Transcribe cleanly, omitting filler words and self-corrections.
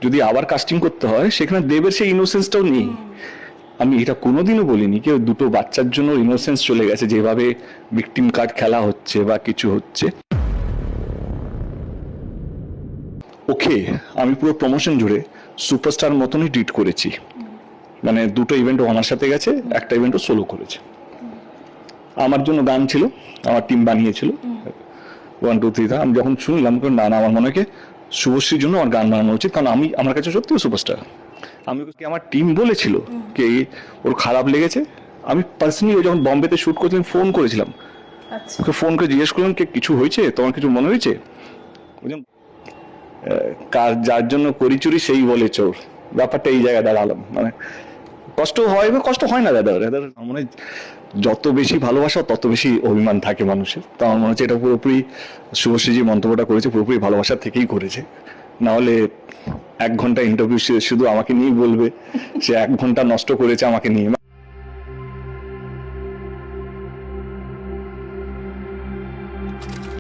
যদি আবার কাস্টিং করতে হয় সেখানে দেবের সেই ইনোসেন্সটাও নেই। আমি এটা কোনোদিনও বলিনি কেউ দুটো বাচ্চার জন্য ইনোসেন্স চলে গেছে, যেভাবে ভিকটিম কার্ড খেলা হচ্ছে বা কিছু হচ্ছে। ওকে আমি পুরো প্রমোশন জুড়ে সুপারস্টার মতনই ট্রিট করেছি, মানে দুটো ইভেন্টও আমার সাথে গেছে, একটা ইভেন্টও সোলো করেছে। আমার জন্য গান ছিল, আমার টিম বানিয়েছিল 1 2 3 আমি যখন শুনলাম না না আমার মনে হয় শুভশ্রীর জন্য আমার গান বানানো উচিত, কারণ আমি আমার কাছে সত্যি সুপারস্টার। আমি ওকে আমার টিম বলেছিল কি ওর খারাপ লেগেছে। আমি পার্সোনালি যখন বম্বেতে শুট করছিলাম ফোন করেছিলাম, ওকে ফোন করে জিজ্ঞেস করলাম কি কিছু হয়েছে, তোমার কিছু মনে হয়েছে? কার যার জন্য করি চুরি সেই বলে চোর, ব্যাপারটা এই জায়গায় দাঁড়ালাম। মানে কষ্ট হয় বা কষ্ট হয় না দাদা, মানে যত বেশি ভালোবাসা তত বেশি অভিমান থাকে মানুষের। তো আমার মনে হচ্ছে এটা পুরোপুরি শুভশ্রী যে মন্তব্যটা করেছে পুরোপুরি ভালোবাসার থেকেই করেছে। না হলে 1 ঘন্টা ইন্টারভিউ শুধু আমাকে নিয়েই বলবে, সে 1 ঘন্টা নষ্ট করেছে আমাকে নিয়ে।